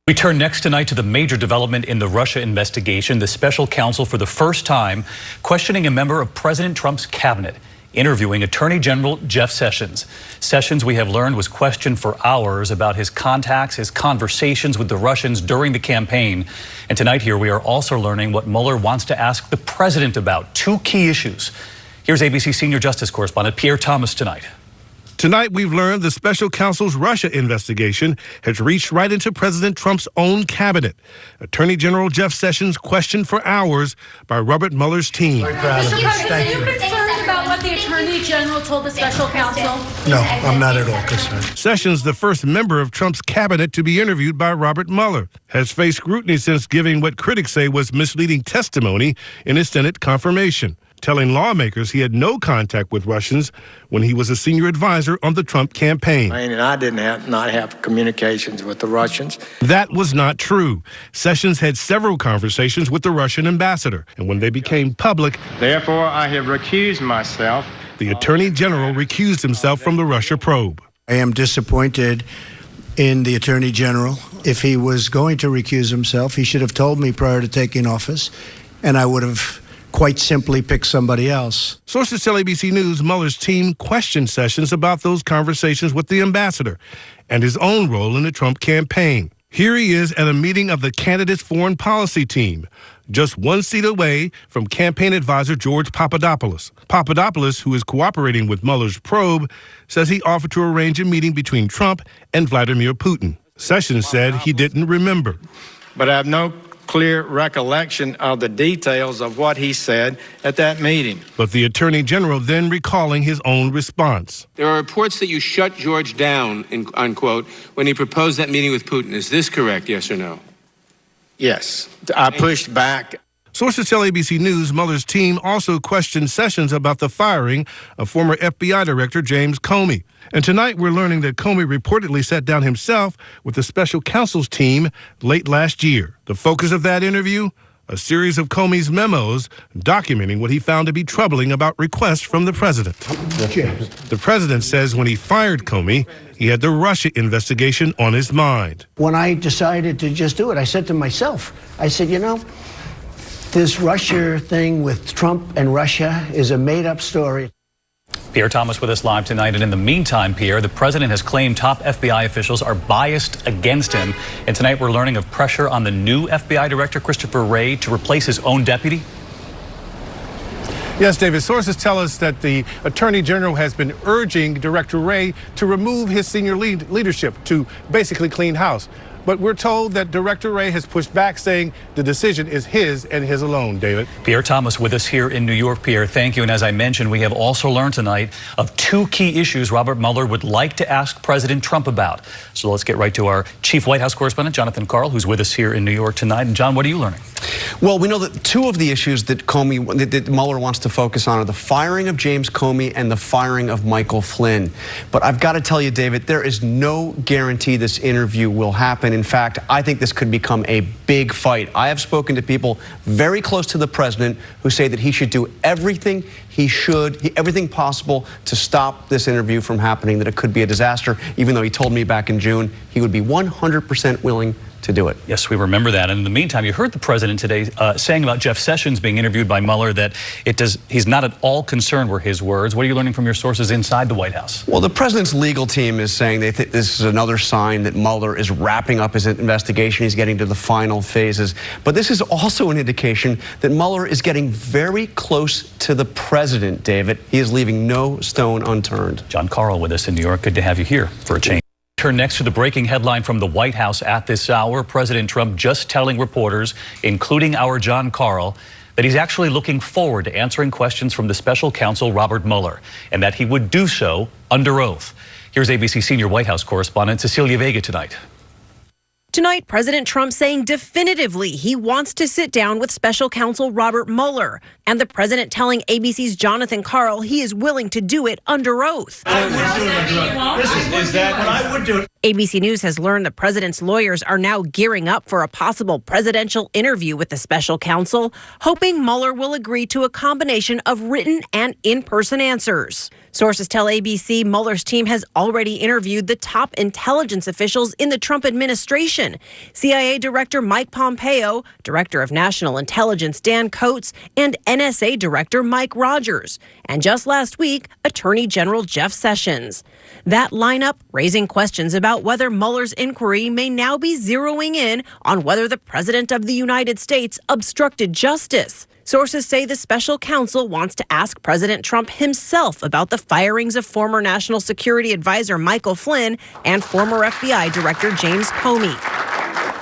We turn next tonight to the major development in the Russia investigation. The special counsel, for the first time, questioning a member of President Trump's cabinet, interviewing Attorney General Jeff Sessions. Sessions, we have learned, was questioned for hours about his contacts, his conversations with the Russians during the campaign. And tonight here, we are also learning what Mueller wants to ask the president about, two key issues. Here's ABC senior justice correspondent Pierre Thomas tonight. Tonight, we've learned the special counsel's Russia investigation has reached right into President Trump's own cabinet. Attorney General Jeff Sessions questioned for hours by Robert Mueller's team. Mr. President, are you concerned about what the Attorney General told the special counsel? No, I'm not at all concerned. Sessions, the first member of Trump's cabinet to be interviewed by Robert Mueller, has faced scrutiny since giving what critics say was misleading testimony in his Senate confirmation, telling lawmakers he had no contact with Russians when he was a senior advisor on the Trump campaign. And I didn't not have communications with the Russians. That was not true. Sessions had several conversations with the Russian ambassador, and when they became public, therefore, I have recused myself. The Attorney General recused himself from the Russia probe. I am disappointed in the Attorney General. If he was going to recuse himself, he should have told me prior to taking office, and I would have quite simply pick somebody else. Sources tell ABC News Mueller's team questioned Sessions about those conversations with the ambassador and his own role in the Trump campaign. Here he is at a meeting of the candidate's foreign policy team, just one seat away from campaign advisor George Papadopoulos. Papadopoulos, who is cooperating with Mueller's probe, says he offered to arrange a meeting between Trump and Vladimir Putin. Sessions said he didn't remember. But I have no clear recollection of the details of what he said at that meeting. But the Attorney General then recalling his own response. There are reports that you shut George down, unquote, when he proposed that meeting with Putin. Is this correct, yes or no? Yes. I pushed back. Sources tell ABC News Mueller's team also questioned Sessions about the firing of former FBI Director James Comey. And tonight we're learning that Comey reportedly sat down himself with the special counsel's team late last year. The focus of that interview? A series of Comey's memos documenting what he found to be troubling about requests from the president. The president says when he fired Comey, he had the Russia investigation on his mind. When I decided to just do it, I said to myself, I said, you know, this Russia thing with Trump and Russia is a made-up story. Pierre Thomas with us live tonight. And in the meantime, Pierre, the president has claimed top FBI officials are biased against him. And tonight we're learning of pressure on the new FBI director, Christopher Wray, to replace his own deputy. Yes, David. Sources tell us that the Attorney General has been urging Director Wray to remove his senior leadership to basically clean house. But we're told that Director Wray has pushed back, saying the decision is his and his alone, David. Pierre Thomas with us here in New York. Pierre, thank you. And as I mentioned, we have also learned tonight of two key issues Robert Mueller would like to ask President Trump about. So let's get right to our chief White House correspondent, Jonathan Karl, who's with us here in New York tonight. And John, what are you learning? Well, we know that two of the issues that Mueller wants to focus on are the firing of James Comey and the firing of Michael Flynn. But I've got to tell you, David, there is no guarantee this interview will happen. In fact, I think this could become a big fight. I have spoken to people very close to the president who say that he should do everything everything possible to stop this interview from happening, that it could be a disaster, even though he told me back in June he would be 100% willing to do it. Yes, we remember that. And in the meantime, you heard the president today saying about Jeff Sessions being interviewed by Mueller that he's not at all concerned, were his words. What are you learning from your sources inside the White House? Well, the president's legal team is saying they think this is another sign that Mueller is wrapping up his investigation. He's getting to the final phases. But this is also an indication that Mueller is getting very close to the president, David. He is leaving no stone unturned. John Karl with us in New York. Good to have you here for a change. Turn next to the breaking headline from the White House at this hour. President Trump just telling reporters, including our John Karl, that he's actually looking forward to answering questions from the special counsel Robert Mueller, and that he would do so under oath. Here's ABC senior White House correspondent Cecilia Vega tonight. Tonight, President Trump saying definitively he wants to sit down with special counsel Robert Mueller, and the president telling ABC's Jonathan Karl he is willing to do it under oath. I would do it. ABC News has learned the president's lawyers are now gearing up for a possible presidential interview with the special counsel, hoping Mueller will agree to a combination of written and in-person answers. Sources tell ABC Mueller's team has already interviewed the top intelligence officials in the Trump administration. investigation. CIA Director Mike Pompeo, Director of National Intelligence Dan Coats, and NSA Director Mike Rogers. And just last week, Attorney General Jeff Sessions. That lineup raising questions about whether Mueller's inquiry may now be zeroing in on whether the President of the United States obstructed justice. Sources say the special counsel wants to ask President Trump himself about the firings of former National Security Advisor Michael Flynn and former FBI Director James Comey.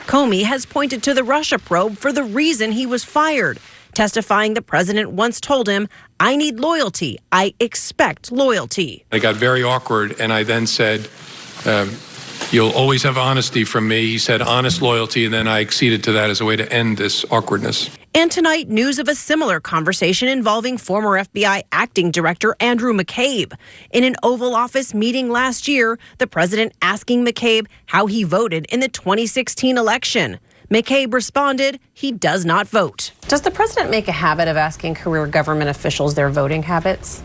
Comey has pointed to the Russia probe for the reason he was fired, testifying the president once told him, "I need loyalty. I expect loyalty." It got very awkward, and I then said, "You'll always have honesty from me." He said, "Honest loyalty," and then I acceded to that as a way to end this awkwardness. And tonight, news of a similar conversation involving former FBI Acting Director Andrew McCabe. In an Oval Office meeting last year, the president asking McCabe how he voted in the 2016 election. McCabe responded, he does not vote. Does the president make a habit of asking career government officials their voting habits?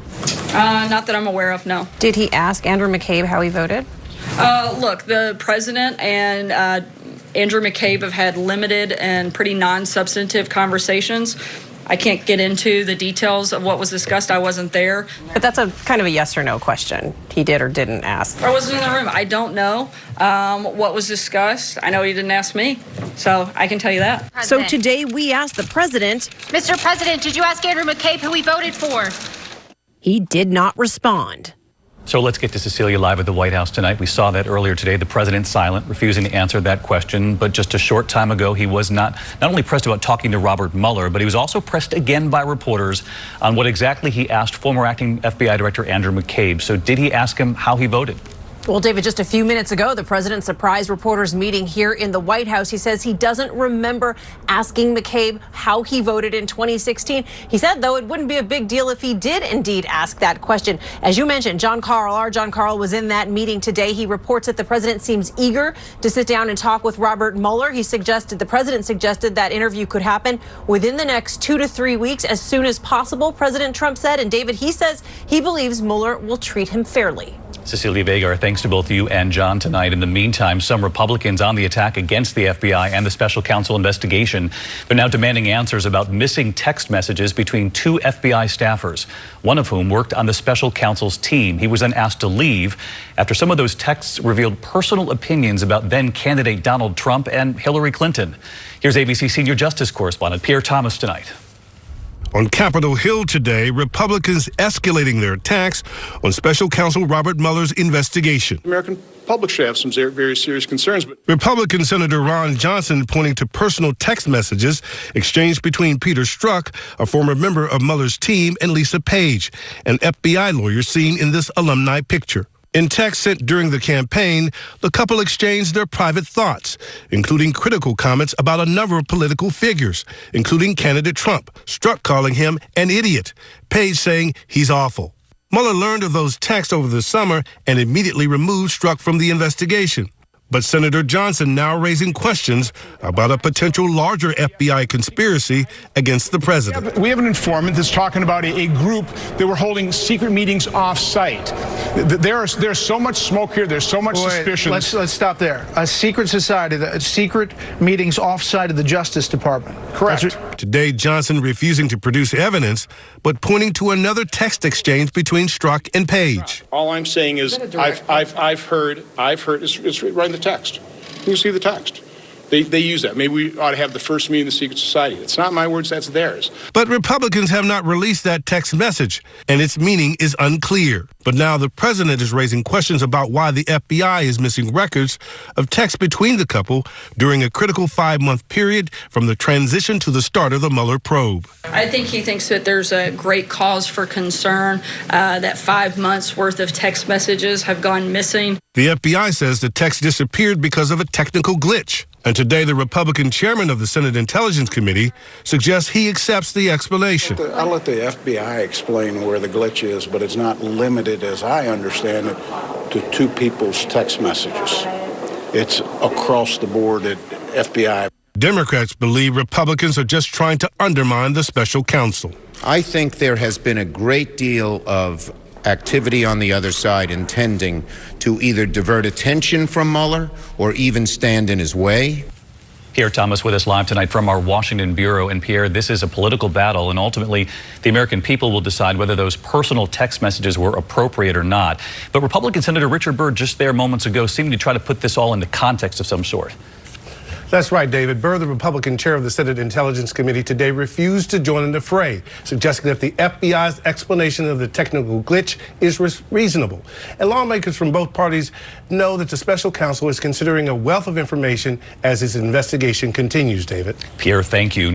Not that I'm aware of, no. Did he ask Andrew McCabe how he voted? Look, the president and Andrew McCabe have had limited and pretty non-substantive conversations. I can't get into the details of what was discussed. I wasn't there. But that's a kind of a yes or no question. He did or didn't ask. I wasn't in the room. I don't know what was discussed. I know he didn't ask me, so I can tell you that. So today we asked the president, Mr. President, did you ask Andrew McCabe who he voted for? He did not respond. So let's get to Cecilia live at the White House tonight. We saw that earlier today. The president silent, refusing to answer that question. But just a short time ago, he was not only pressed about talking to Robert Mueller, but he was also pressed again by reporters on what exactly he asked former acting FBI Director Andrew McCabe. So did he ask him how he voted? Well, David, just a few minutes ago, the president surprised reporters meeting here in the White House. He says he doesn't remember asking McCabe how he voted in 2016. He said, though, it wouldn't be a big deal if he did indeed ask that question. As you mentioned, John Karl was in that meeting today. He reports that the president seems eager to sit down and talk with Robert Mueller. The president suggested that interview could happen within the next 2 to 3 weeks, as soon as possible, President Trump said. And David, he says he believes Mueller will treat him fairly. Cecilia Vega, our thanks to both you and John tonight. In the meantime, some Republicans on the attack against the FBI and the special counsel investigation. They're now demanding answers about missing text messages between 2 FBI staffers, one of whom worked on the special counsel's team. He was then asked to leave after some of those texts revealed personal opinions about then candidate Donald Trump and Hillary Clinton. Here's ABC senior justice correspondent Pierre Thomas tonight. On Capitol Hill today, Republicans escalating their attacks on special counsel Robert Mueller's investigation. American public should have some very serious concerns. But Republican Senator Ron Johnson pointing to personal text messages exchanged between Peter Strzok, a former member of Mueller's team, and Lisa Page, an FBI lawyer seen in this alumni picture. In text sent during the campaign, the couple exchanged their private thoughts, including critical comments about a number of political figures, including candidate Trump, Strzok calling him an idiot, Page saying he's awful. Mueller learned of those texts over the summer and immediately removed Strzok from the investigation. But Senator Johnson now raising questions about a potential larger FBI conspiracy against the president. We have an informant that's talking about a group that were holding secret meetings off-site. There's so much smoke here. There's so much suspicion. Let's stop there. A secret society, secret meetings off-site of the Justice Department. Correct. Today, Johnson refusing to produce evidence, but pointing to another text exchange between Strzok and Page. all I'm saying is I've heard it's right in the text. You can see the text. They use that. Maybe we ought to have the first meeting of the secret society. It's not my words, that's theirs. But Republicans have not released that text message, and its meaning is unclear. But now the president is raising questions about why the FBI is missing records of texts between the couple during a critical 5-month period from the transition to the start of the Mueller probe. I think he thinks that there's a great cause for concern that 5 months worth of text messages have gone missing. The FBI says the text disappeared because of a technical glitch. And today, the Republican chairman of the Senate Intelligence Committee suggests he accepts the explanation. I'll let the FBI explain where the glitch is, but it's not limited, as I understand it, to 2 people's text messages. It's across the board at FBI. Democrats believe Republicans are just trying to undermine the special counsel. I think there has been a great deal of activity on the other side intending to either divert attention from Mueller or even stand in his way. Pierre Thomas with us live tonight from our Washington bureau. And Pierre, this is a political battle, and ultimately the American people will decide whether those personal text messages were appropriate or not. But Republican Senator Richard Burr just there moments ago seeming to try to put this all into context of some sort. That's right, David. Burr, the Republican chair of the Senate Intelligence Committee, today refused to join in the fray, suggesting that the FBI's explanation of the technical glitch is reasonable. And lawmakers from both parties know that the special counsel is considering a wealth of information as his investigation continues, David. Pierre, thank you.